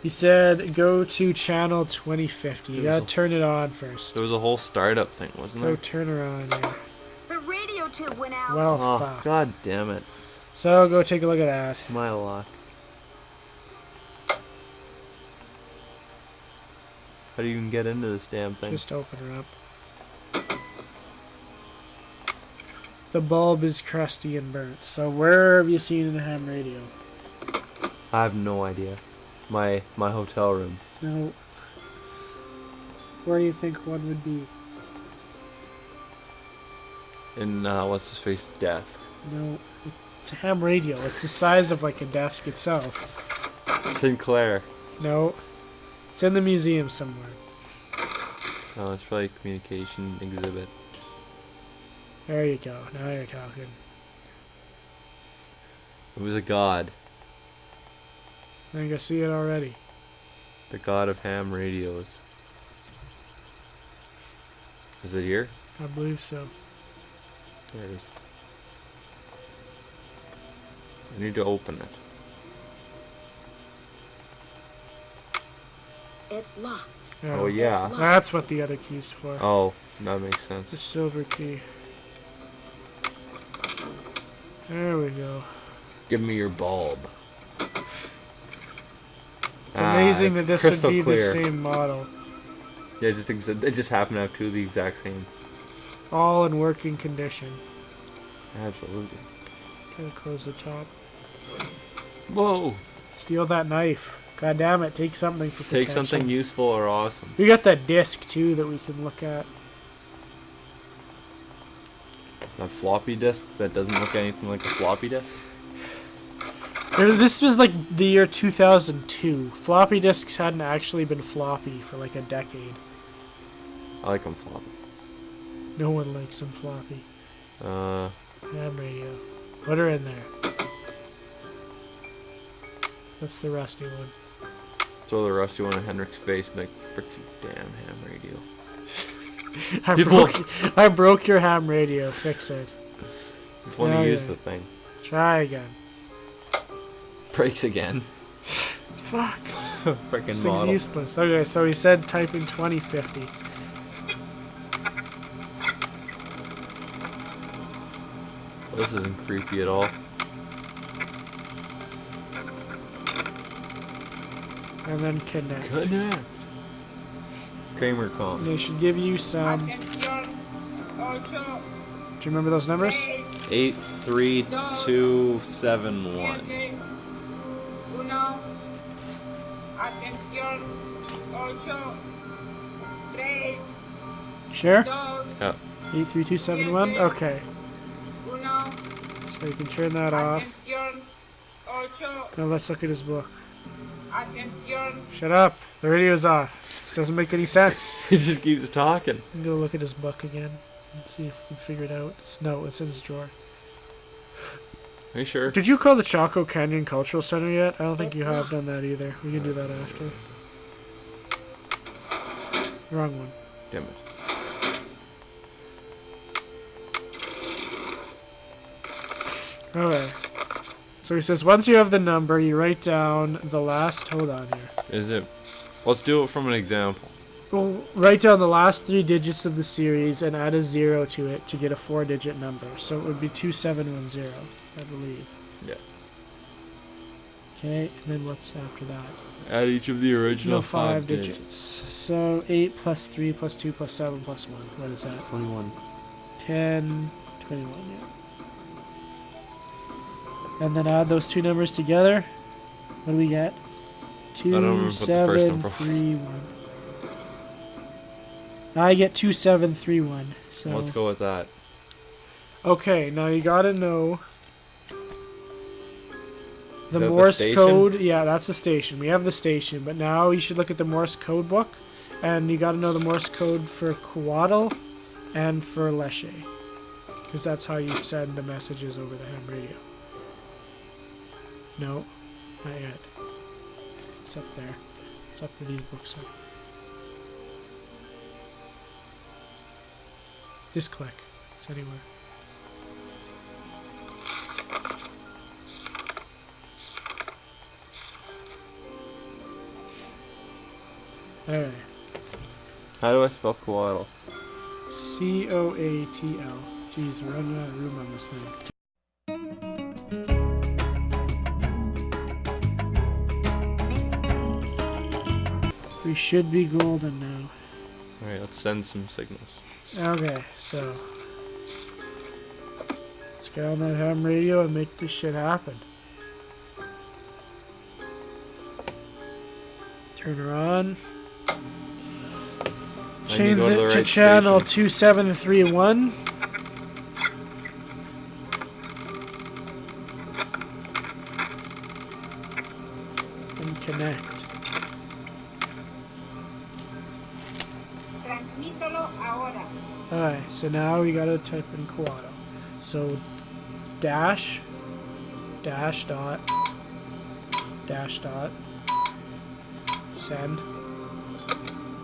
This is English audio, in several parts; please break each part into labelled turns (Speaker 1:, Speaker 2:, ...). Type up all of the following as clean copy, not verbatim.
Speaker 1: He said go to channel 2050. You gotta turn it on first.
Speaker 2: There was a whole startup thing, wasn't there?
Speaker 1: Go turn her on, yeah.
Speaker 3: The radio tube went out.
Speaker 1: Well,
Speaker 2: Oh,
Speaker 1: fuck.
Speaker 2: god damn it.
Speaker 1: So go take a look at that.
Speaker 2: My luck. How do you even get into this damn thing?
Speaker 1: Just open her up. The bulb is crusty and burnt. So where have you seen the ham radio?
Speaker 2: I have no idea. My hotel room.
Speaker 1: No. Where do you think one would be?
Speaker 2: In what's his face desk.
Speaker 1: No. It's a ham radio. It's the size of like a desk itself.
Speaker 2: Sinclair.
Speaker 1: No. It's in the museum somewhere.
Speaker 2: Oh, it's probably a communication exhibit.
Speaker 1: There you go. Now you're talking.
Speaker 2: It was a god.
Speaker 1: I think I see it already.
Speaker 2: The god of ham radios. Is it here?
Speaker 1: I believe so.
Speaker 2: There it is. I need to open it.
Speaker 3: It's locked.
Speaker 2: Oh yeah.
Speaker 1: That's what the other key's for.
Speaker 2: Oh, that makes sense.
Speaker 1: The silver key. There we go.
Speaker 2: Give me your bulb.
Speaker 1: It's amazing that this would
Speaker 2: crystal
Speaker 1: be
Speaker 2: clear.
Speaker 1: the same model.
Speaker 2: Yeah, it just happened to have two of the exact same.
Speaker 1: All in working condition.
Speaker 2: Absolutely.
Speaker 1: Gotta close the top.
Speaker 2: Whoa!
Speaker 1: Steal that knife. God damn it, take something for protection.
Speaker 2: Take something useful or awesome.
Speaker 1: We got that disc too that we can look at.
Speaker 2: That floppy disk that doesn't look anything like a floppy disk.
Speaker 1: This was like the year 2002. Floppy disks hadn't actually been floppy for like a decade.
Speaker 2: I like them floppy.
Speaker 1: No one likes them floppy.
Speaker 2: Uh,
Speaker 1: Ham radio. Put her in there. That's the rusty one.
Speaker 2: throw the rusty one in Henrick's face and be like, frick you damn ham radio.
Speaker 1: I broke your ham radio. Fix it.
Speaker 2: If one use the thing.
Speaker 1: Try again.
Speaker 2: Breaks again.
Speaker 1: Fuck.
Speaker 2: Frickin'
Speaker 1: This thing's
Speaker 2: model.
Speaker 1: useless. Okay, so he said type in 2050.
Speaker 2: This isn't creepy at all.
Speaker 1: And then connect.
Speaker 2: Connect. Kramer con.
Speaker 1: They should give you some. Do you remember those numbers?
Speaker 2: 83271.
Speaker 1: Sure?
Speaker 2: Yeah.
Speaker 1: 83271? Okay. So you can turn that off. Now let's look at his book. Shut up. The radio's off. This doesn't make any sense.
Speaker 2: He just keeps talking.
Speaker 1: We can go look at his book again and see if we can figure it out. No, it's in his drawer.
Speaker 2: Are you sure?
Speaker 1: Did you call the Chaco Canyon Cultural Center yet? I don't think you have done that either. We can do that after. Wrong one.
Speaker 2: Damn it.
Speaker 1: Alright. So he says once you have the number, you write down the last... Hold on here.
Speaker 2: Is it... Let's do it from an example.
Speaker 1: Well, write down the last 3 digits of the series and add a 0 to it to get a 4-digit number. So it would be 2710, I believe.
Speaker 2: Yeah.
Speaker 1: Okay, and then what's after that?
Speaker 2: Add each of the original
Speaker 1: 5 digits. So 8 plus 3 plus 2 plus 7 plus 1. What is that?
Speaker 2: 21.
Speaker 1: 10, 21, yeah. And then add those 2 numbers together. What do we get?
Speaker 2: I don't remember what the first number was.
Speaker 1: 2731. I get 2731. So
Speaker 2: Let's go with that.
Speaker 1: okay, now you gotta know the
Speaker 2: that the
Speaker 1: Morse
Speaker 2: station?
Speaker 1: code. Yeah, that's the station. We have the station, but now you should look at the Morse code book, and you gotta know the Morse code for Coatl and for Leshe, because that's how you send the messages over the ham radio. No, not yet. It's up there. It's up where these books are. Just click. It's anywhere. Alright.
Speaker 2: How do I spell coatl?
Speaker 1: C-O-A-T-L. Jeez, we're running out of room on this thing. We should be golden now.
Speaker 2: Alright, let's send some signals.
Speaker 1: Okay, so let's get on that ham radio and make this shit happen. Turn her on. Change it to channel 2731. And connect. Alright, so now we gotta type in coatl. So dash dot send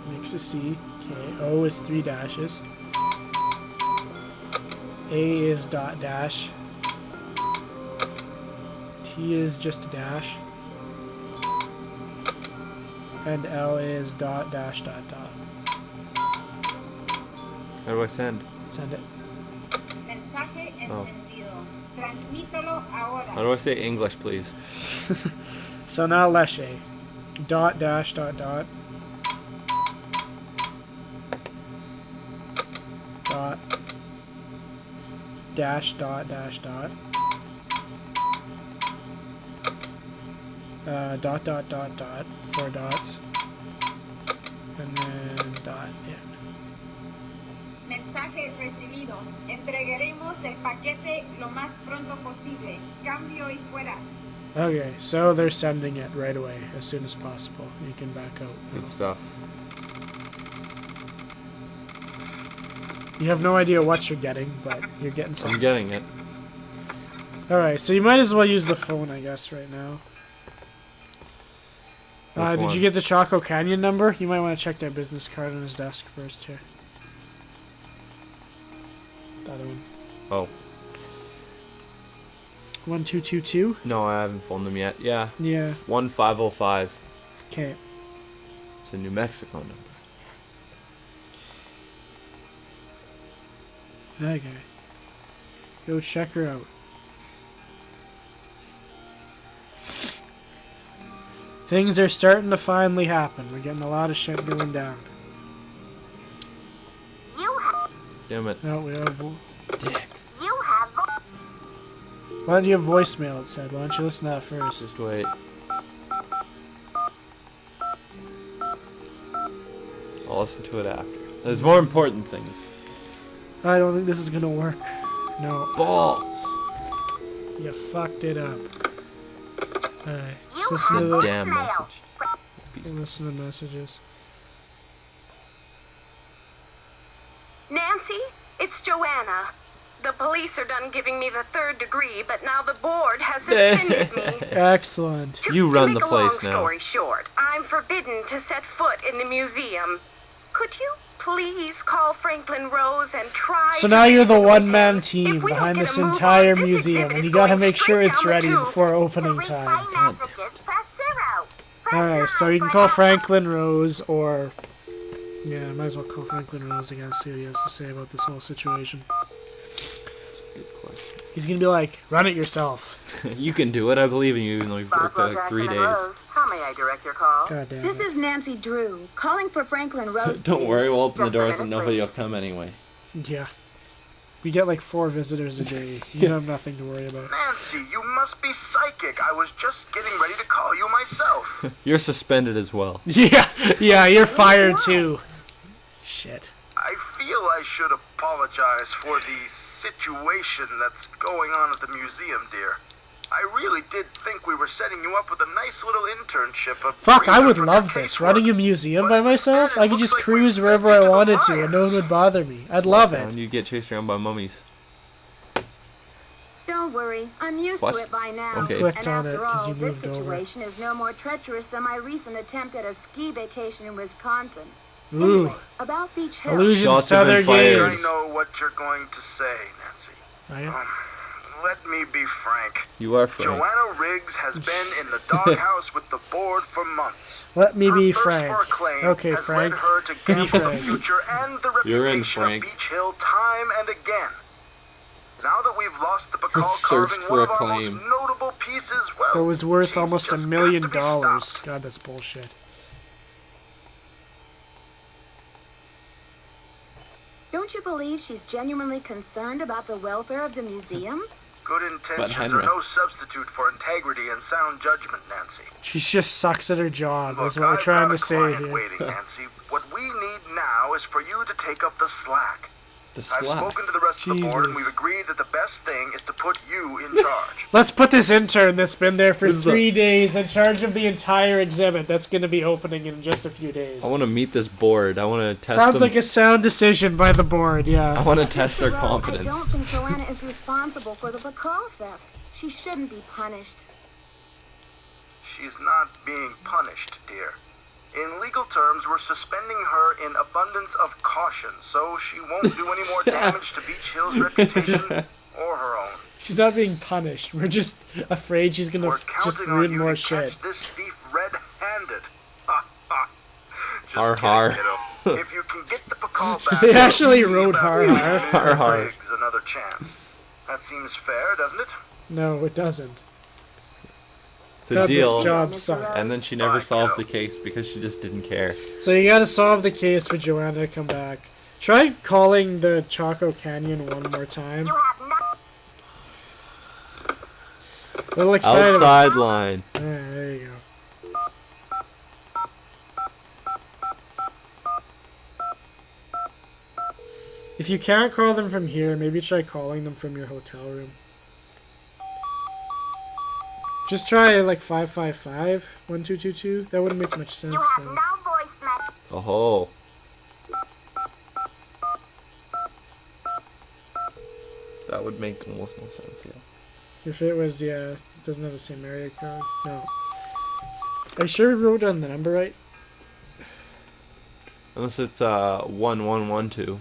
Speaker 1: makes a C. Okay, O is 3 dashes. A is dot dash. T is just a dash. And L is dot dash dot dot.
Speaker 2: How do I send?
Speaker 1: Send it.
Speaker 2: Oh. How do I say English, please?
Speaker 1: So now Leshe. Dot dash dot dot. Dot. Dash dot dash dot. Dot dot dot dot. 4 dots. And then dot, yeah.
Speaker 4: Mensaje recibido. Entregaremos el paquete lo más pronto posible. Cambio y fuera.
Speaker 1: Okay, so they're sending it right away, as soon as possible. You can back out now.
Speaker 2: Good stuff.
Speaker 1: You have no idea what you're getting, but you're getting something.
Speaker 2: I'm getting it.
Speaker 1: Alright, so you might as well use the phone, I guess, right now. Did you get the Choco Canyon number? You might want to check that business card on his desk first, here. The other one.
Speaker 2: Oh.
Speaker 1: 1222?
Speaker 2: No, I haven't phoned them yet. Yeah.
Speaker 1: Yeah.
Speaker 2: 1505.
Speaker 1: Okay.
Speaker 2: It's a New Mexico number.
Speaker 1: Okay. Go check her out. Things are starting to finally happen. We're getting a lot of shit going down.
Speaker 2: Damn it.
Speaker 1: Oh, we have...
Speaker 2: Dick.
Speaker 1: Why don't you have voicemail, it said. Why don't you listen to that first?
Speaker 2: Just wait. I'll listen to it after. There's more important things.
Speaker 1: I don't think this is gonna work. No.
Speaker 2: Balls!
Speaker 1: You fucked it up. Alright, let's listen to the
Speaker 2: damn message.
Speaker 1: Listen to the messages.
Speaker 5: Nancy, it's Johanna. The police are done giving me the 3rd degree, but now the board has suspended me.
Speaker 1: Excellent.
Speaker 2: You run the place
Speaker 5: now. To make a long story short, I'm forbidden to set foot in the museum. Could you please call Franklin Rose and try...
Speaker 1: So now you're the one-man team behind this entire museum, and you gotta make sure it's ready before opening time. Alright, so you can call Franklin Rose, or... Yeah, might as well call Franklin Rose again, see what he has to say about this whole situation.
Speaker 2: Good question.
Speaker 1: He's gonna be like, run it yourself.
Speaker 2: You can do it, I believe in you, even though you've worked there like 3 days.
Speaker 5: How may I direct your call?
Speaker 1: God damn
Speaker 3: This
Speaker 1: it.
Speaker 3: is Nancy Drew, calling for Franklin Rose.
Speaker 2: Don't worry, we'll open the doors and nobody will come anyway.
Speaker 1: Yeah. We get like 4 visitors a day. You have nothing to worry about.
Speaker 6: Nancy, you must be psychic. I was just getting ready to call you myself.
Speaker 2: You're suspended as well.
Speaker 1: Yeah, you're fired too. Shit.
Speaker 6: I feel I should apologize for the situation that's going on at the museum, dear. I really did think we were setting you up with a nice little internship.
Speaker 1: Fuck, I would love this. Running a museum by myself? I could just cruise wherever I wanted to and no one would bother me. I'd love it.
Speaker 2: And you get chased around by mummies.
Speaker 3: Don't worry, I'm used to it by now.
Speaker 2: Okay.
Speaker 1: Clicked
Speaker 3: And
Speaker 1: on it
Speaker 3: after
Speaker 1: 'cause
Speaker 3: all,
Speaker 1: you
Speaker 3: this
Speaker 1: moved over.
Speaker 3: situation is no more treacherous than my recent attempt at a ski vacation in Wisconsin.
Speaker 1: Ooh.
Speaker 3: Anyway, about Beach Hill.
Speaker 1: Illusions
Speaker 2: Shots
Speaker 1: to
Speaker 2: have
Speaker 1: their
Speaker 2: been fired.
Speaker 6: I
Speaker 1: games.
Speaker 6: know what you're going to say, Nancy.
Speaker 1: Oh, yeah?
Speaker 6: let me be frank.
Speaker 2: You are frank.
Speaker 6: Johanna Riggs has been in the doghouse with the board for months.
Speaker 1: Let me be
Speaker 6: Her thirst
Speaker 1: frank.
Speaker 6: for acclaim
Speaker 1: Okay,
Speaker 6: has
Speaker 1: Frank.
Speaker 6: led her to
Speaker 1: Be
Speaker 6: gamble the
Speaker 1: frank.
Speaker 6: future and the
Speaker 2: You're in,
Speaker 6: reputation of
Speaker 2: Frank.
Speaker 6: Beach Hill time and again. Now that we've lost the
Speaker 2: Her
Speaker 6: Bacall
Speaker 2: thirst
Speaker 6: carving,
Speaker 2: for
Speaker 6: one of our
Speaker 2: acclaim.
Speaker 6: most notable pieces, well,
Speaker 1: That was worth
Speaker 6: she's
Speaker 1: almost
Speaker 6: just
Speaker 1: $1
Speaker 6: got
Speaker 1: million.
Speaker 6: to be stopped.
Speaker 1: God, that's bullshit.
Speaker 3: Don't you believe she's genuinely concerned about the welfare of the museum?
Speaker 6: Good intentions are
Speaker 2: Henrick.
Speaker 6: no substitute for integrity and sound judgment, Nancy.
Speaker 1: She just sucks at her job, is
Speaker 6: Look,
Speaker 1: what we're
Speaker 6: I've
Speaker 1: trying
Speaker 6: got
Speaker 1: to
Speaker 6: a
Speaker 1: say
Speaker 6: client
Speaker 1: here.
Speaker 6: waiting, Nancy. What we need now is for you to take up the slack.
Speaker 2: The
Speaker 6: I've
Speaker 2: slack.
Speaker 6: spoken to the rest of the board, and
Speaker 1: Jesus.
Speaker 6: we've agreed that the best thing is to put you in charge.
Speaker 1: Let's put this intern that's been there for
Speaker 2: This is the-
Speaker 1: 3 days in charge of the entire exhibit. That's going to be opening in just a few days.
Speaker 2: I want to meet this board. I want to test
Speaker 1: Sounds
Speaker 2: them.
Speaker 1: like a sound decision by the board,
Speaker 2: I
Speaker 1: yeah.
Speaker 2: want to test their
Speaker 3: Mr. Rose,
Speaker 2: confidence.
Speaker 3: I don't think Johanna is responsible for the Bacall theft. She shouldn't be punished.
Speaker 6: She's not being punished, dear. In legal terms, we're suspending her in abundance of caution, so she won't do any more damage to Beach Hill's reputation or her own.
Speaker 1: She's not being punished. We're just afraid she's going
Speaker 6: We're
Speaker 1: to just
Speaker 6: counting on
Speaker 1: ruin
Speaker 6: you
Speaker 1: more
Speaker 6: to
Speaker 1: shit.
Speaker 6: catch this thief red-handed. Ha ha. Just
Speaker 2: Har,
Speaker 6: kidding,
Speaker 2: har.
Speaker 6: kiddo. If you can get the Bacall back,
Speaker 1: They actually
Speaker 6: we'll
Speaker 1: wrote
Speaker 6: give
Speaker 1: har, har.
Speaker 2: Har, har.
Speaker 6: Riggs another chance. That seems fair, doesn't it?
Speaker 1: No, it doesn't.
Speaker 2: It's a
Speaker 1: God,
Speaker 2: deal.
Speaker 1: this job
Speaker 3: Mr.
Speaker 1: sucks.
Speaker 3: Rose.
Speaker 2: And then she never
Speaker 6: Fine,
Speaker 2: solved
Speaker 6: kiddo.
Speaker 2: the case because she just didn't care.
Speaker 1: So you gotta solve the case for Johanna to come back. Try calling the Choco Canyon one more time.
Speaker 5: You have no.
Speaker 1: A little excited.
Speaker 2: Outside line.
Speaker 1: Yeah, there you go. If you can't call them from here, maybe try calling them from your hotel room. Just try like 555-1222. That wouldn't make much sense
Speaker 5: You have
Speaker 1: though.
Speaker 5: no voice left.
Speaker 2: Oh. That would make almost no sense, yeah.
Speaker 1: If it was, yeah, it doesn't have the same area code. No. Are you sure we wrote down the number right?
Speaker 2: Unless it's 1112.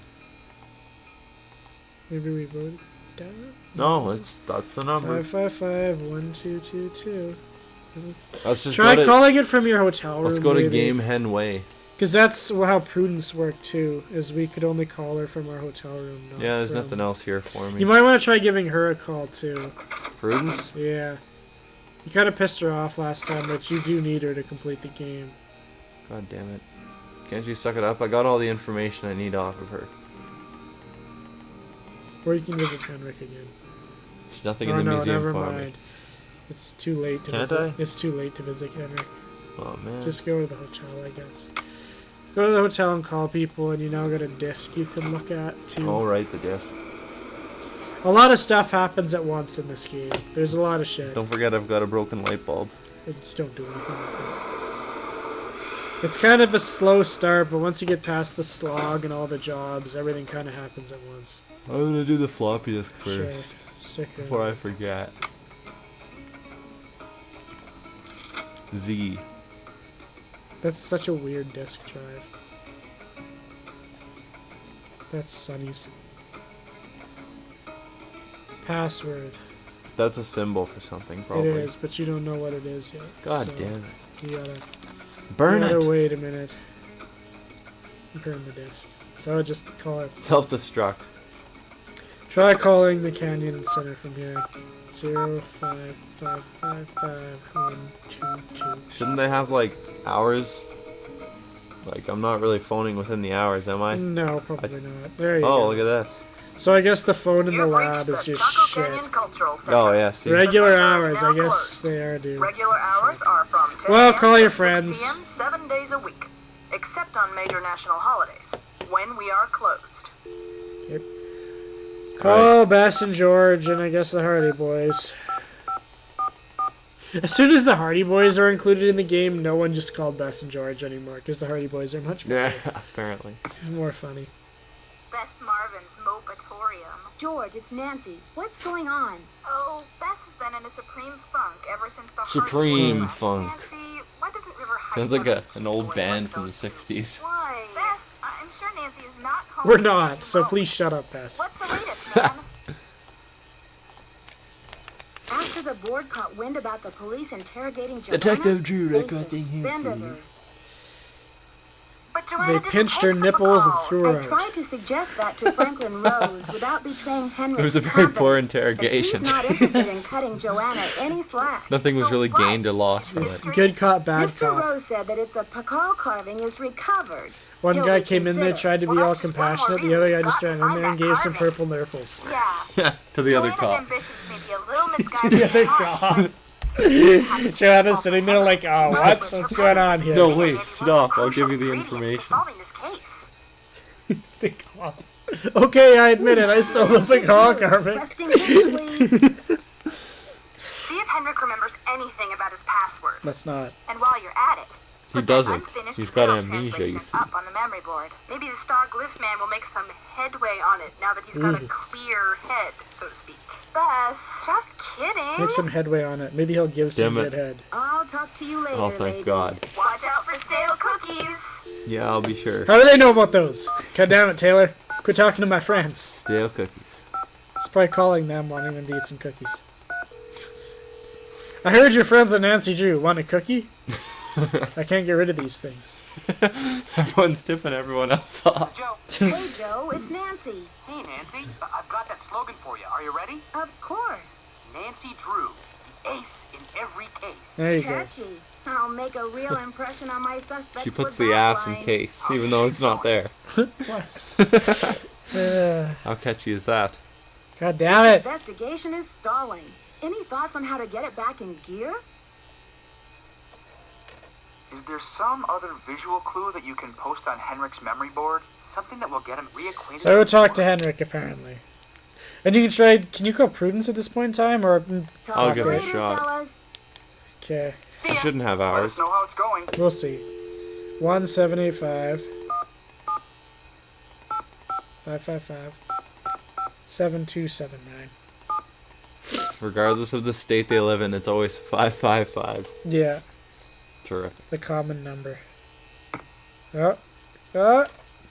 Speaker 1: Maybe we wrote it down?
Speaker 2: No, that's the number.
Speaker 1: 555-1222.
Speaker 2: Let's just
Speaker 1: Try
Speaker 2: go to,
Speaker 1: calling it from your hotel room.
Speaker 2: let's go to
Speaker 1: maybe.
Speaker 2: Game Hen Way.
Speaker 1: Because that's how Prudence worked too, is we could only call her from our hotel room. Not
Speaker 2: Yeah, there's
Speaker 1: from...
Speaker 2: nothing else here for me.
Speaker 1: You might want to try giving her a call too.
Speaker 2: Prudence?
Speaker 1: Yeah. You kind of pissed her off last time, but you do need her to complete the game.
Speaker 2: God damn it. Can't you suck it up? I got all the information I need off of her.
Speaker 1: Or you can visit Henrick again.
Speaker 2: There's nothing
Speaker 1: Oh
Speaker 2: in the
Speaker 1: no,
Speaker 2: museum
Speaker 1: never
Speaker 2: for
Speaker 1: mind.
Speaker 2: me.
Speaker 1: It's too late to
Speaker 2: Can't
Speaker 1: visit.
Speaker 2: I?
Speaker 1: It's too late to visit Henrick.
Speaker 2: Oh man.
Speaker 1: Just go to the hotel, I guess. Go to the hotel and call people, and you now got a disc you can look at too.
Speaker 2: Alright, the disc.
Speaker 1: A lot of stuff happens at once in this game. There's a lot of shit.
Speaker 2: Don't forget I've got a broken light bulb.
Speaker 1: You don't do anything with it. It's kind of a slow start, but once you get past the slog and all the jobs, everything kind of happens at once.
Speaker 2: I'm gonna do the floppy disk
Speaker 1: Sure.
Speaker 2: first.
Speaker 1: Stick her.
Speaker 2: Before I forget. Z.
Speaker 1: That's such a weird disk drive. That's Sunny's. Password.
Speaker 2: That's a symbol for something, probably.
Speaker 1: It is, but you don't know what it is yet.
Speaker 2: God
Speaker 1: so
Speaker 2: damn it.
Speaker 1: You gotta
Speaker 2: Burn
Speaker 1: you gotta
Speaker 2: it!
Speaker 1: wait a minute. Burn the disk. So just call it.
Speaker 2: Self-destruct.
Speaker 1: Try calling the Canyon Center from here. 05555-122.
Speaker 2: Shouldn't they have, like, hours? Like, I'm not really phoning within the hours, am I?
Speaker 1: No, probably not. There you
Speaker 2: Oh,
Speaker 1: go.
Speaker 2: look at this.
Speaker 1: So I guess the phone in the
Speaker 5: You've
Speaker 1: lab
Speaker 5: reached
Speaker 1: is
Speaker 5: the
Speaker 1: just
Speaker 5: Chaco
Speaker 1: shit.
Speaker 5: Canyon Cultural Center.
Speaker 2: Oh, yeah, see?
Speaker 1: Regular
Speaker 5: The center is
Speaker 1: hours,
Speaker 5: now
Speaker 1: I guess
Speaker 5: closed.
Speaker 1: they are, dude.
Speaker 5: Regular hours are from 10
Speaker 1: Well,
Speaker 5: a.m.
Speaker 1: call your
Speaker 5: to 6
Speaker 1: friends.
Speaker 5: p.m. 7 days a week, except on major national holidays, when we are closed.
Speaker 1: Yep. Call Bass and George and I guess the Hardy Boys. As soon as the Hardy Boys are included in the game, no one just called Bass and George anymore because the Hardy Boys are much
Speaker 2: Yeah, apparently.
Speaker 1: more funny.
Speaker 5: Bess Marvin's Mopatorium.
Speaker 3: George, it's Nancy. What's going on?
Speaker 5: Oh, Bess has been in a supreme funk ever since the
Speaker 2: Supreme
Speaker 5: Hardy Boys.
Speaker 2: funk.
Speaker 5: Nancy, why doesn't River High
Speaker 2: Sounds like
Speaker 5: School
Speaker 2: an old
Speaker 5: boy
Speaker 2: band
Speaker 5: want
Speaker 2: from the
Speaker 5: those
Speaker 2: 60s.
Speaker 5: Why? Bess, I'm sure Nancy is not home.
Speaker 1: We're
Speaker 5: when
Speaker 1: not,
Speaker 5: she
Speaker 1: so
Speaker 5: wrote.
Speaker 1: please shut up, Bass.
Speaker 5: What's the latest, man?
Speaker 3: the board caught wind about the police interrogating Johanna,
Speaker 2: Detective Drew,
Speaker 3: they
Speaker 2: recording here.
Speaker 3: suspended her.
Speaker 5: But Johanna
Speaker 1: They
Speaker 5: didn't
Speaker 1: pinched
Speaker 5: pay
Speaker 1: her
Speaker 5: for the
Speaker 1: nipples and
Speaker 5: call.
Speaker 1: threw her
Speaker 3: I
Speaker 1: out.
Speaker 3: tried to suggest that to Franklin Rose without betraying Henrick's
Speaker 2: It was a very poor
Speaker 3: confidence, but
Speaker 2: interrogation.
Speaker 3: he's not interested in cutting Johanna any slack.
Speaker 2: Nothing was
Speaker 5: So
Speaker 2: really
Speaker 5: what?
Speaker 2: gained or lost from it.
Speaker 1: Good cop, bad
Speaker 3: Mr.
Speaker 1: cop.
Speaker 3: Rose said that if the Pakal carving is recovered,
Speaker 1: One
Speaker 3: he'll
Speaker 1: guy came in there,
Speaker 3: reconsider.
Speaker 1: tried to be
Speaker 5: Well,
Speaker 1: all
Speaker 5: that's just one more
Speaker 1: compassionate. The
Speaker 5: reason
Speaker 1: other guy
Speaker 5: we've
Speaker 1: just
Speaker 5: got
Speaker 1: ran
Speaker 5: to
Speaker 1: in
Speaker 5: find
Speaker 1: there and
Speaker 5: that
Speaker 1: gave some
Speaker 5: carving.
Speaker 1: purple nurples.
Speaker 5: Yeah.
Speaker 2: To the other
Speaker 5: Joanna's
Speaker 2: cop.
Speaker 5: ambitions may be a little misguided.
Speaker 1: The other
Speaker 5: at times,
Speaker 1: cop. Johanna's sitting there like, oh, what? What's going on here?
Speaker 2: No, wait, stop. I'll give you the
Speaker 5: ingredient to
Speaker 2: information.
Speaker 5: solving this case.
Speaker 1: The cop. Okay, I admit it. I stole the Pakal carving.
Speaker 3: Resting him, please.
Speaker 5: See if Henrick remembers anything about his password.
Speaker 1: Let's not.
Speaker 5: And while you're at it,
Speaker 2: He
Speaker 5: put that
Speaker 2: doesn't.
Speaker 5: unfinished
Speaker 2: He's got
Speaker 5: film
Speaker 2: amnesia, you
Speaker 5: translation
Speaker 2: see.
Speaker 5: up on the memory board. Maybe the Star Glyph man will make some headway on it now that he's got a
Speaker 1: Ooh.
Speaker 5: clear head, so to speak. Bess, just kidding.
Speaker 1: Make some headway on it. Maybe he'll give some
Speaker 2: Damn it.
Speaker 1: good head.
Speaker 3: I'll talk to you later,
Speaker 2: Oh, thank
Speaker 3: ladies.
Speaker 2: God.
Speaker 5: Watch out for stale cookies.
Speaker 2: Yeah, I'll be sure.
Speaker 1: How do they know about those? God damn it, Taylor. Quit talking to my friends.
Speaker 2: Stale cookies.
Speaker 1: It's probably calling them, wanting them to eat some cookies. I heard your friends and Nancy Drew. Want a cookie? I can't get rid of these things.
Speaker 2: Everyone's tipping everyone else off.
Speaker 7: Joe.
Speaker 3: Hey, Joe, it's Nancy.
Speaker 7: Hey, Nancy. I've got that slogan for you. Are you ready?
Speaker 3: Of course.
Speaker 7: Nancy Drew. Ace in every case.
Speaker 1: There you go.
Speaker 3: Catchy. I'll make a real impression on my suspects.
Speaker 2: She puts
Speaker 3: with
Speaker 2: the
Speaker 3: that
Speaker 2: ass in
Speaker 3: line.
Speaker 2: case, even though it's not there.
Speaker 1: What?
Speaker 2: How catchy is that?
Speaker 1: God damn it.
Speaker 3: Investigation is stalling. Any thoughts on how to get it back in gear?
Speaker 7: Is there some other visual clue that you can post on Henrick's memory board? Something that will get him reacquainted.
Speaker 1: So I will talk
Speaker 7: with
Speaker 1: to Henrick, apparently. And you can try... Can you call Prudence at this point in time? Or...
Speaker 3: Talk
Speaker 2: I'll
Speaker 3: to
Speaker 2: give
Speaker 3: you
Speaker 2: it a
Speaker 3: later,
Speaker 2: shot.
Speaker 3: fellas.
Speaker 1: Okay.
Speaker 2: She shouldn't have
Speaker 7: Let
Speaker 2: hours.
Speaker 7: us know how it's going.
Speaker 1: We'll see. 1785 555 7279.
Speaker 2: Regardless of the state they live in, it's always 555.
Speaker 1: Yeah,
Speaker 2: Terrific.
Speaker 1: the common number. Oh. Oh.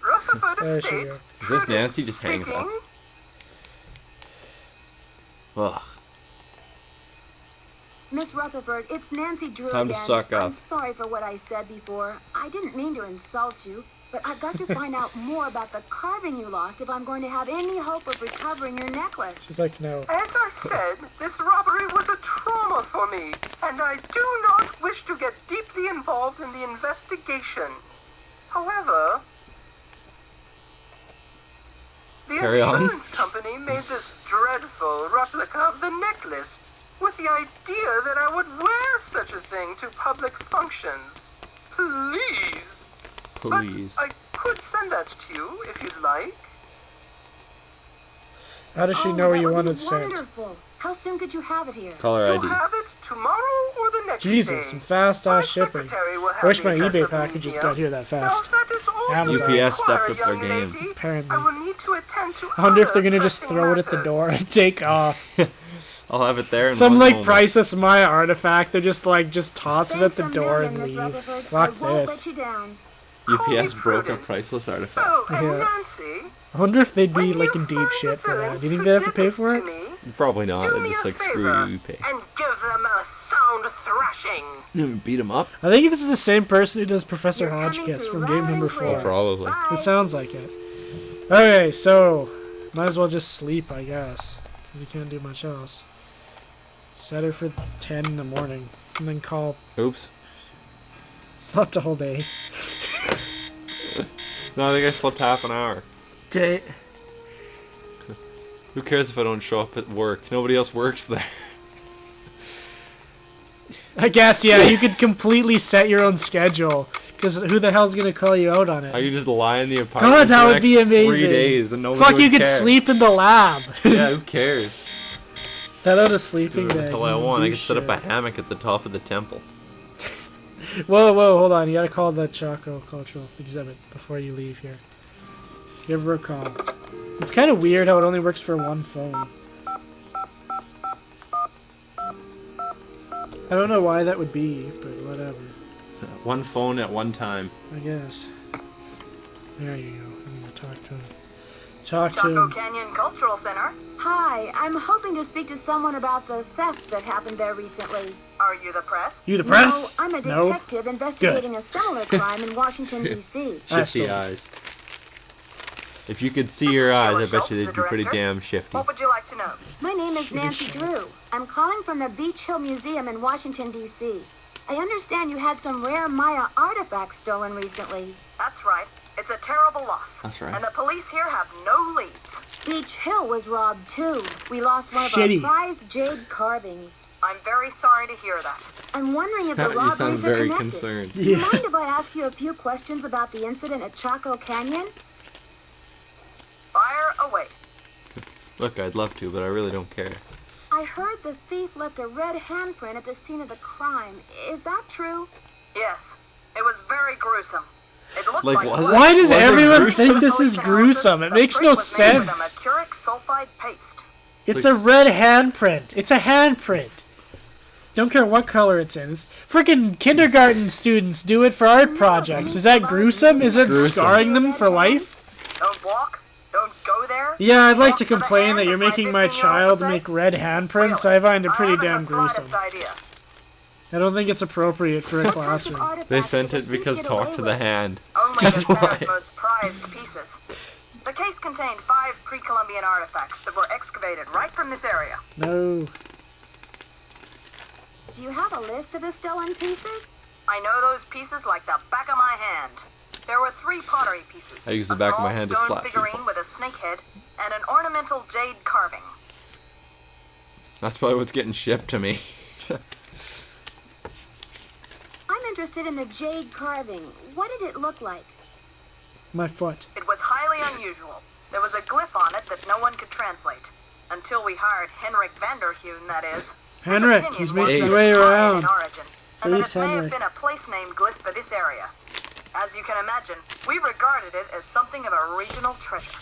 Speaker 5: Rutherford
Speaker 1: There she
Speaker 5: Estate.
Speaker 1: go.
Speaker 2: Is this Nancy just hangs up?
Speaker 5: Speaking.
Speaker 2: Ugh.
Speaker 3: Miss Rutherford, it's Nancy Drew
Speaker 2: Time to
Speaker 3: again.
Speaker 2: suck up.
Speaker 3: I'm sorry for what I said before. I didn't mean to insult you, but I've got to find out more about the carving you lost if I'm going to have any hope of recovering your necklace.
Speaker 1: She's like, no.
Speaker 5: As I said, this robbery was a trauma for me, and I do not wish to get deeply involved in the investigation. However, the
Speaker 2: Carry on.
Speaker 5: insurance company made this dreadful replica of the necklace with the idea that I would wear such a thing to public functions. Please.
Speaker 2: Please.
Speaker 5: But I could send that to you if you'd like.
Speaker 1: How does she
Speaker 3: Oh,
Speaker 1: know
Speaker 3: that
Speaker 1: you
Speaker 3: would
Speaker 1: want
Speaker 3: be
Speaker 1: it sent?
Speaker 3: Wonderful. How soon could you have it here?
Speaker 2: Caller
Speaker 5: You'll
Speaker 2: ID.
Speaker 5: have it tomorrow or the next
Speaker 1: Jesus,
Speaker 5: day.
Speaker 1: some fast
Speaker 5: My
Speaker 1: ass shipping.
Speaker 5: secretary will have
Speaker 1: I wish
Speaker 5: the
Speaker 1: my
Speaker 5: address
Speaker 1: eBay
Speaker 5: of the
Speaker 1: packages
Speaker 5: museum.
Speaker 1: got here that fast.
Speaker 5: Now, that is all
Speaker 1: Amazon.
Speaker 5: you
Speaker 2: UPS stepped
Speaker 5: require,
Speaker 2: up their
Speaker 5: young
Speaker 2: game.
Speaker 5: lady.
Speaker 1: Apparently.
Speaker 5: I will need to attend to
Speaker 1: I wonder if they're
Speaker 5: other
Speaker 1: gonna just
Speaker 5: pressing
Speaker 1: throw it at the
Speaker 5: matters.
Speaker 1: door and take off.
Speaker 2: I'll have it there in
Speaker 1: Some
Speaker 2: one
Speaker 1: like
Speaker 2: moment.
Speaker 1: priceless Maya artifact. They're just like, just toss it at
Speaker 3: Thanks
Speaker 1: the
Speaker 3: a
Speaker 1: door
Speaker 3: million,
Speaker 1: and
Speaker 3: Miss
Speaker 1: leave.
Speaker 3: Rutherford.
Speaker 1: Fuck
Speaker 3: I won't
Speaker 1: this.
Speaker 3: let you down.
Speaker 2: UPS broke a
Speaker 5: Prudence.
Speaker 2: priceless artifact.
Speaker 5: Oh, and
Speaker 1: Yeah.
Speaker 5: Nancy,
Speaker 1: I wonder if they'd
Speaker 5: when
Speaker 1: be like
Speaker 5: you
Speaker 1: in deep
Speaker 5: find
Speaker 1: shit
Speaker 5: the
Speaker 1: for that.
Speaker 5: villains
Speaker 1: Do you think
Speaker 5: who
Speaker 1: they have to
Speaker 5: did
Speaker 1: pay
Speaker 5: this
Speaker 1: for
Speaker 5: to
Speaker 1: it?
Speaker 5: me,
Speaker 2: Probably not.
Speaker 5: do
Speaker 2: They're
Speaker 5: me
Speaker 2: just
Speaker 5: a
Speaker 2: like,
Speaker 5: favor
Speaker 2: screw you, pay.
Speaker 5: and give them a sound thrashing.
Speaker 2: Beat him up?
Speaker 1: I think this is the same person who does Professor
Speaker 3: You're coming
Speaker 1: Hodgkiss
Speaker 3: through
Speaker 1: from game
Speaker 3: loud
Speaker 1: number
Speaker 3: and clear.
Speaker 1: 4.
Speaker 2: Oh, probably.
Speaker 3: Bye.
Speaker 1: It sounds like it. Okay, so might as well just sleep, I guess, because you can't do much else. Set her for 10 in the morning, and then call.
Speaker 2: Oops.
Speaker 1: Slept a whole day.
Speaker 2: No, I think I slept half an hour.
Speaker 1: Okay.
Speaker 2: Who cares if I don't show up at work? Nobody else works there.
Speaker 1: I guess, yeah, you could completely set your own schedule, because who the hell's gonna call you out on
Speaker 2: I
Speaker 1: it?
Speaker 2: could just lie in the apartment
Speaker 1: God, that
Speaker 2: for the
Speaker 1: would be
Speaker 2: next
Speaker 1: amazing.
Speaker 2: 3 days and nobody
Speaker 1: Fuck,
Speaker 2: would
Speaker 1: you could
Speaker 2: care.
Speaker 1: sleep in the lab.
Speaker 2: Yeah, who cares?
Speaker 1: Set out a
Speaker 2: Do
Speaker 1: sleeping
Speaker 2: it
Speaker 1: bag.
Speaker 2: until I
Speaker 1: just
Speaker 2: want.
Speaker 1: do
Speaker 2: I could set up a
Speaker 1: shit.
Speaker 2: hammock at the top of the temple.
Speaker 1: Whoa, hold on. You gotta call the Choco Cultural Exhibit before you leave here. Give her a call. It's kind of weird how it only works for one phone. I don't know why that would be, but whatever.
Speaker 2: One phone at one time.
Speaker 1: I guess. There you go. I'm gonna talk to him. Talk to
Speaker 5: Chaco
Speaker 1: him.
Speaker 5: Canyon Cultural Center.
Speaker 3: Hi, I'm hoping to speak to someone about the theft that happened there recently.
Speaker 5: Are you the press?
Speaker 1: You the press?
Speaker 3: No, I'm a
Speaker 1: No.
Speaker 3: detective investigating a similar crime in Washington, D.C.
Speaker 2: Shifty eyes. If you could see your eyes, I bet you they'd be pretty damn shifty.
Speaker 5: What would you like to know?
Speaker 3: My name is Nancy Drew. I'm calling from the Beach Hill Museum in Washington, D.C. I understand you had some rare Maya artifacts stolen recently.
Speaker 5: That's right. It's a terrible loss.
Speaker 2: That's right.
Speaker 5: And the police here have no leads.
Speaker 3: Beach Hill was robbed too. We lost one of
Speaker 1: Shitty.
Speaker 3: our prized jade carvings.
Speaker 5: I'm very sorry to hear that.
Speaker 3: I'm wondering if the
Speaker 2: You sound
Speaker 3: robberies are
Speaker 2: very
Speaker 3: connected.
Speaker 2: concerned.
Speaker 3: Do you mind if I ask you a few questions about the incident at Chaco Canyon?
Speaker 5: Fire away.
Speaker 2: Look, I'd love to, but I really don't care.
Speaker 3: I heard the thief left a red handprint at the scene of the crime. Is that true?
Speaker 5: Yes. It was very gruesome. It looked
Speaker 2: Like,
Speaker 5: like
Speaker 2: was
Speaker 5: blood.
Speaker 2: it?
Speaker 1: Why does
Speaker 2: Was it
Speaker 1: everyone
Speaker 2: gruesome?
Speaker 1: think this is gruesome? It makes no
Speaker 5: The print was made with a
Speaker 1: sense.
Speaker 5: mercuric sulfide paste.
Speaker 1: It's a red handprint. It's a handprint. Don't care what color it's in. It's freaking kindergarten students do it for art projects. Is that gruesome? Is it
Speaker 2: Gruesome.
Speaker 1: scarring them for life?
Speaker 5: Don't walk. Don't go there.
Speaker 1: Yeah, I'd like
Speaker 5: Walk
Speaker 1: to
Speaker 5: the
Speaker 1: complain
Speaker 5: hand,
Speaker 1: that you're
Speaker 5: as my
Speaker 1: making my
Speaker 5: 15-year-old
Speaker 1: child
Speaker 5: would say.
Speaker 1: make red handprints. I find it pretty
Speaker 5: haven't
Speaker 1: damn
Speaker 5: the slightest
Speaker 1: gruesome.
Speaker 5: idea.
Speaker 1: I don't think it's appropriate for a classroom.
Speaker 2: They sent it because talk to the hand.
Speaker 5: Only
Speaker 2: That's
Speaker 5: the
Speaker 2: why.
Speaker 5: center's most prized pieces. The case contained 5 pre-Columbian artifacts that were excavated right from this area.
Speaker 1: No.
Speaker 3: Do you have a list of the stolen pieces?
Speaker 5: I know those pieces like the back of my hand. There were 3 pottery pieces.
Speaker 2: I use the back of my hand to
Speaker 5: A small
Speaker 2: slap
Speaker 5: stone figurine
Speaker 2: people.
Speaker 5: with a snake head and an ornamental jade carving.
Speaker 2: That's probably what's getting shipped to me.
Speaker 3: I'm interested in the jade carving. What did it look like?
Speaker 1: My foot.
Speaker 5: It was highly unusual. There was a glyph on it that no one could translate. Until we hired Henrick Vanderheun, that is. His
Speaker 1: Henrick,
Speaker 5: opinion
Speaker 1: he's
Speaker 5: was
Speaker 1: making
Speaker 5: that
Speaker 1: his
Speaker 5: it
Speaker 1: way
Speaker 5: was
Speaker 1: around.
Speaker 5: in origin, and that
Speaker 1: Ace
Speaker 5: it may
Speaker 1: Henrick.
Speaker 5: have been a place-name glyph for this area. As you can imagine, we regarded it as something of a regional treasure.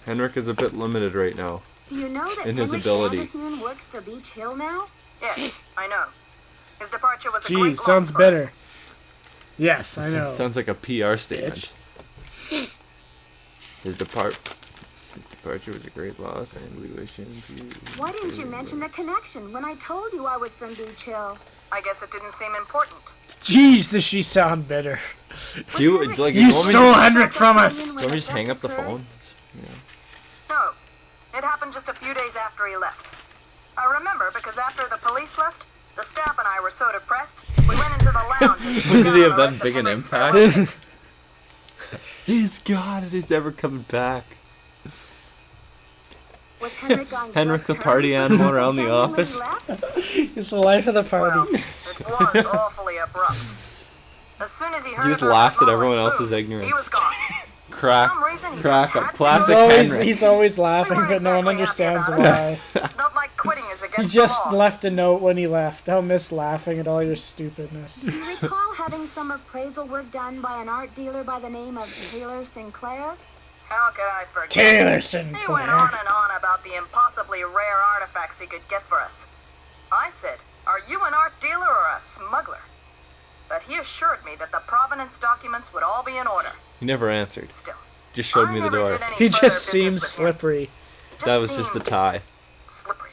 Speaker 2: Henrick is a bit limited right now.
Speaker 3: Do you know that
Speaker 2: In his
Speaker 3: Henrik
Speaker 2: ability.
Speaker 3: Vanderheun works for Beach Hill now?
Speaker 5: Yes, I know. His departure was a great
Speaker 1: Geez,
Speaker 5: loss
Speaker 1: sounds
Speaker 5: for
Speaker 1: better.
Speaker 5: us.
Speaker 1: Yes, I know.
Speaker 2: Sounds like a PR statement. His departure was a great loss, and we wish him peace.
Speaker 3: Why didn't you mention the connection when I told you I was from Beach Hill?
Speaker 5: I guess it didn't seem important.
Speaker 1: Jeez, does she sound bitter.
Speaker 2: You like
Speaker 1: You
Speaker 2: want me
Speaker 1: stole
Speaker 2: to-
Speaker 1: Henrick from us.
Speaker 2: Want me to just hang up the phone?
Speaker 5: No, it happened just a few days after he left. I remember because after the police left, the staff and I were so depressed, we went into the lounge. And sat
Speaker 2: Did
Speaker 5: down
Speaker 2: he
Speaker 5: on
Speaker 2: have
Speaker 5: the
Speaker 2: that
Speaker 5: rest
Speaker 2: big
Speaker 5: of
Speaker 2: an
Speaker 5: Henrick's
Speaker 2: impact?
Speaker 5: collection.
Speaker 2: He's got it. He's never coming back.
Speaker 3: Was Henrik on
Speaker 2: Henrick
Speaker 3: good
Speaker 2: the party
Speaker 3: terms
Speaker 2: animal
Speaker 3: with
Speaker 2: around the
Speaker 3: family when he
Speaker 2: office.
Speaker 3: left?
Speaker 1: It's the life of the
Speaker 5: Well,
Speaker 1: party.
Speaker 5: it was awfully abrupt. As soon as he heard
Speaker 2: He just
Speaker 5: about
Speaker 2: laughs
Speaker 5: the
Speaker 2: at everyone
Speaker 5: Moe and
Speaker 2: else's
Speaker 5: Boo,
Speaker 2: ignorance.
Speaker 5: He was gone.
Speaker 2: Crack,
Speaker 5: For some reason, he
Speaker 2: crack
Speaker 5: just
Speaker 2: up.
Speaker 5: had to
Speaker 2: Classic
Speaker 5: go.
Speaker 2: Henrick.
Speaker 1: He's always laughing, but no one
Speaker 5: exactly
Speaker 1: understands
Speaker 5: happy about
Speaker 1: why.
Speaker 5: It's not like quitting is
Speaker 1: He
Speaker 5: against
Speaker 1: just
Speaker 5: the law.
Speaker 1: left a note when he left. I'll miss laughing at all your stupidness.
Speaker 3: Do you recall having some appraisal work done by an art dealer by the name of Taylor Sinclair?
Speaker 5: How could I forget?
Speaker 1: Taylor
Speaker 5: He went
Speaker 1: Sinclair.
Speaker 5: on and on about the impossibly rare artifacts he could get for us. I said, "Are you an art dealer or a smuggler?" But he assured me that the provenance documents would all be in order.
Speaker 2: He never answered.
Speaker 5: Still,
Speaker 2: Just showed
Speaker 5: I
Speaker 2: me the
Speaker 5: never
Speaker 2: door.
Speaker 5: did any
Speaker 1: He
Speaker 5: further
Speaker 1: just
Speaker 5: business
Speaker 1: seems
Speaker 5: with him.
Speaker 1: slippery.
Speaker 2: That was just the
Speaker 5: seemed
Speaker 2: tie.
Speaker 5: slippery.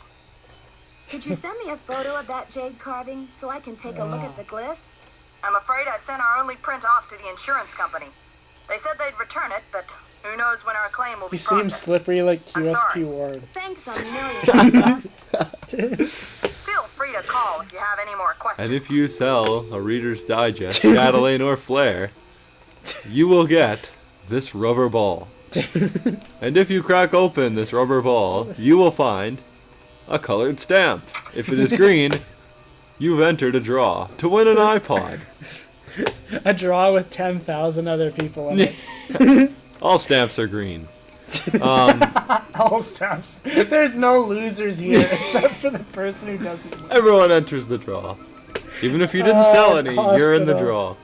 Speaker 3: Could you send me a photo of that jade carving so I can take a look at the glyph?
Speaker 5: I'm afraid I sent our only print off to the insurance company. They said they'd return it, but who knows when our claim will
Speaker 1: He
Speaker 5: be
Speaker 1: seems
Speaker 5: processed.
Speaker 1: slippery like
Speaker 5: I'm
Speaker 1: QSP
Speaker 5: sorry.
Speaker 1: Ward.
Speaker 3: Thanks a million.
Speaker 5: Feel free to call if you have any more questions.
Speaker 2: And if you sell a Reader's Digest, Chatelaine or Flair, you will get this rubber ball. And if you crack open this rubber ball, you will find a colored stamp. If it is green, you've entered a draw to win an iPod.
Speaker 1: A draw with 10,000 other people in it.
Speaker 2: All stamps are green.
Speaker 1: All stamps. There's no losers here except for the person who doesn't win.
Speaker 2: Everyone enters the draw. Even if you didn't sell any, you're in the
Speaker 1: hospital.
Speaker 2: draw.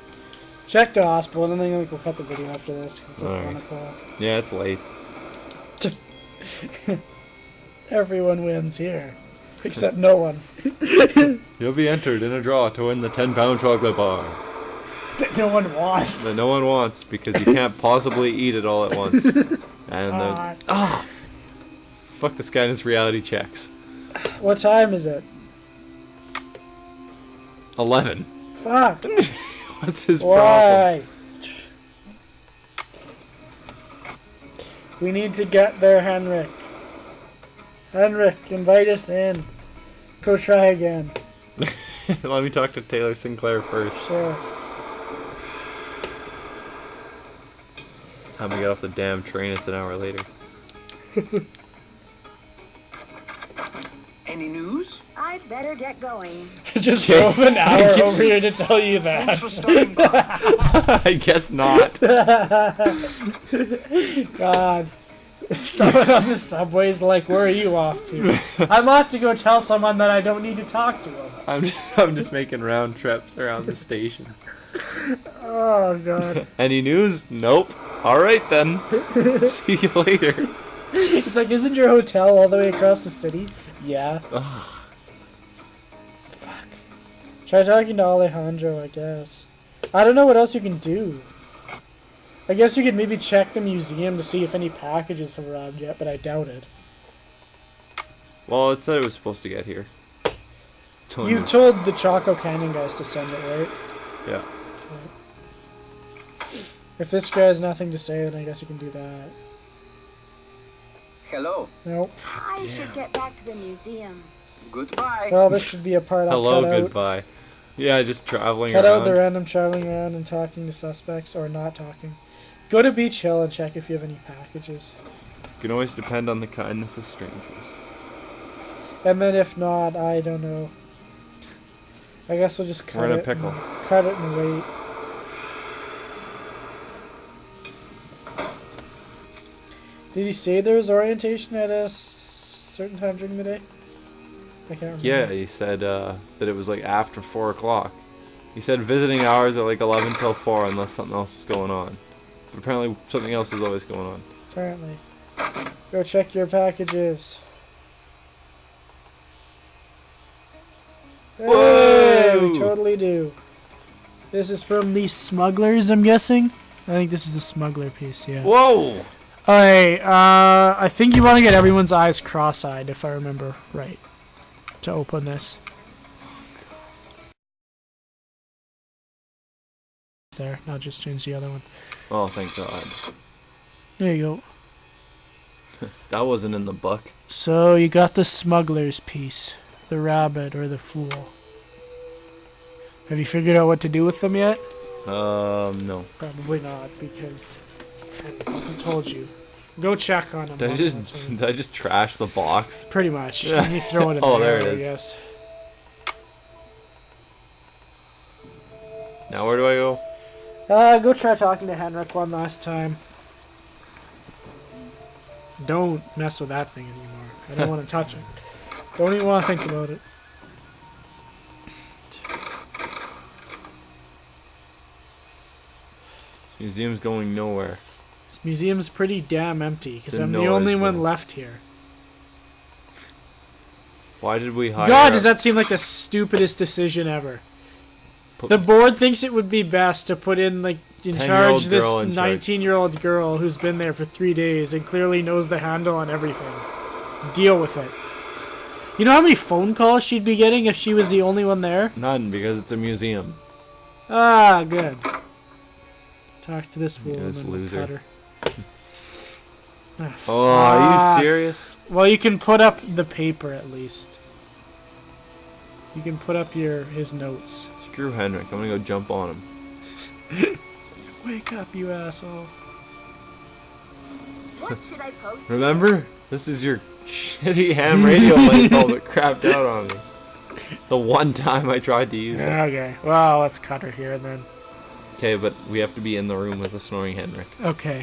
Speaker 1: Check the hospital. I don't think we'll cut the video after this because it's like
Speaker 2: Alright.
Speaker 1: 1 o'clock.
Speaker 2: Yeah, it's late.
Speaker 1: Everyone wins here. Except no one.
Speaker 2: You'll be entered in a draw to win the 10-pound chocolate bar.
Speaker 1: That no one wants.
Speaker 2: That no one wants because you can't possibly eat it all at once. And fuck this guy in his reality checks.
Speaker 1: What time is it?
Speaker 2: 11.
Speaker 1: Fuck.
Speaker 2: What's his
Speaker 1: Why?
Speaker 2: problem?
Speaker 1: We need to get there, Henrick. Henrick, invite us in. Go try again.
Speaker 2: Let me talk to Taylor Sinclair first.
Speaker 1: Sure.
Speaker 2: Time to get off the damn train, it's an hour later.
Speaker 8: Any news?
Speaker 3: I'd better get going.
Speaker 1: Just drove an hour over here to tell you that.
Speaker 8: Thanks for stopping by.
Speaker 2: I guess not.
Speaker 1: God. Someone on the subway's like, where are you off to? I'm off to go tell someone that I don't need to talk to him.
Speaker 2: I'm just making round trips around the stations.
Speaker 1: Oh, God.
Speaker 2: Any news? Nope. Alright then. See you later.
Speaker 1: It's like, isn't your hotel all the way across the city? Yeah.
Speaker 2: Ugh.
Speaker 1: Fuck. Try talking to Alejandro, I guess. I don't know what else you can do. I guess you could maybe check the museum to see if any packages have arrived yet, but I doubt it.
Speaker 2: Well, it said it was supposed to get here.
Speaker 1: You told the Choco Canyon guys to send it, right?
Speaker 2: Yeah.
Speaker 1: Okay. If this guy has nothing to say, then I guess you can do that.
Speaker 8: Hello.
Speaker 1: Nope.
Speaker 3: I should get back to the museum.
Speaker 8: Goodbye.
Speaker 1: Well, this should be a part I'll
Speaker 2: Hello,
Speaker 1: cut out.
Speaker 2: goodbye. Yeah, just traveling
Speaker 1: Cut
Speaker 2: around.
Speaker 1: out the random traveling around and talking to suspects, or not talking. Go to Beach Hill and check if you have any packages.
Speaker 2: You can always depend on the kindness of strangers.
Speaker 1: And then if not, I don't know. I guess we'll just cut
Speaker 2: We're in a
Speaker 1: it.
Speaker 2: pickle.
Speaker 1: Cut it and wait. Did he say there was orientation at a certain time during the day? I can't remember.
Speaker 2: Yeah, he said that it was like after 4 o'clock. He said visiting hours are like 11 till 4 unless something else is going on. But apparently something else is always going on.
Speaker 1: Apparently. Go check your packages. Hey,
Speaker 2: Whoa!
Speaker 1: we totally do. This is from the smugglers, I'm guessing? I think this is the smuggler piece, yeah.
Speaker 2: Whoa!
Speaker 1: Alright, I think you want to get everyone's eyes cross-eyed, if I remember right, to open this. There, now just change the other one.
Speaker 2: Oh, thank God.
Speaker 1: There you go.
Speaker 2: That wasn't in the book.
Speaker 1: So you got the smuggler's piece, the rabbit or the fool. Have you figured out what to do with them yet?
Speaker 2: No.
Speaker 1: Probably not, because I hasn't told you. Go check on them.
Speaker 2: Did I just trash the box?
Speaker 1: Pretty much.
Speaker 2: Yeah.
Speaker 1: You throw it in
Speaker 2: Oh,
Speaker 1: there,
Speaker 2: there it
Speaker 1: I
Speaker 2: is.
Speaker 1: guess.
Speaker 2: Now where do I go?
Speaker 1: Go try talking to Henrick one last time. Don't mess with that thing anymore. I don't want to touch it. Don't even want to think about it.
Speaker 2: This museum's going nowhere.
Speaker 1: This museum's pretty damn empty because
Speaker 2: It's in
Speaker 1: I'm the only one
Speaker 2: Noisville.
Speaker 1: left here.
Speaker 2: Why did we hire
Speaker 1: God,
Speaker 2: a-
Speaker 1: does that seem like the stupidest decision ever?
Speaker 2: Put-
Speaker 1: The board thinks it would be best to put in, like, in
Speaker 2: 10-year-old
Speaker 1: charge this
Speaker 2: girl in charge.
Speaker 1: 19-year-old girl who's been there for 3 days and clearly knows the handle on everything. Deal with it. You know how many phone calls she'd be getting if she was the only one there?
Speaker 2: None, because it's a museum.
Speaker 1: Ah, good. Talk to this fool
Speaker 2: Yeah,
Speaker 1: and
Speaker 2: this
Speaker 1: then we'll
Speaker 2: loser.
Speaker 1: cut her. Ah,
Speaker 2: Oh, are you
Speaker 1: fuck.
Speaker 2: serious?
Speaker 1: Well, you can put up the paper at least. You can put up his notes.
Speaker 2: Screw Henrick, I'm gonna go jump on him.
Speaker 1: Wake up, you asshole.
Speaker 3: What should I post?
Speaker 2: Remember? This is your shitty ham radio light bulb that crapped out on me. The one time I tried to use it.
Speaker 1: Okay, well, let's cut her here then.
Speaker 2: Okay, but we have to be in the room with the snoring Henrick.
Speaker 1: Okay.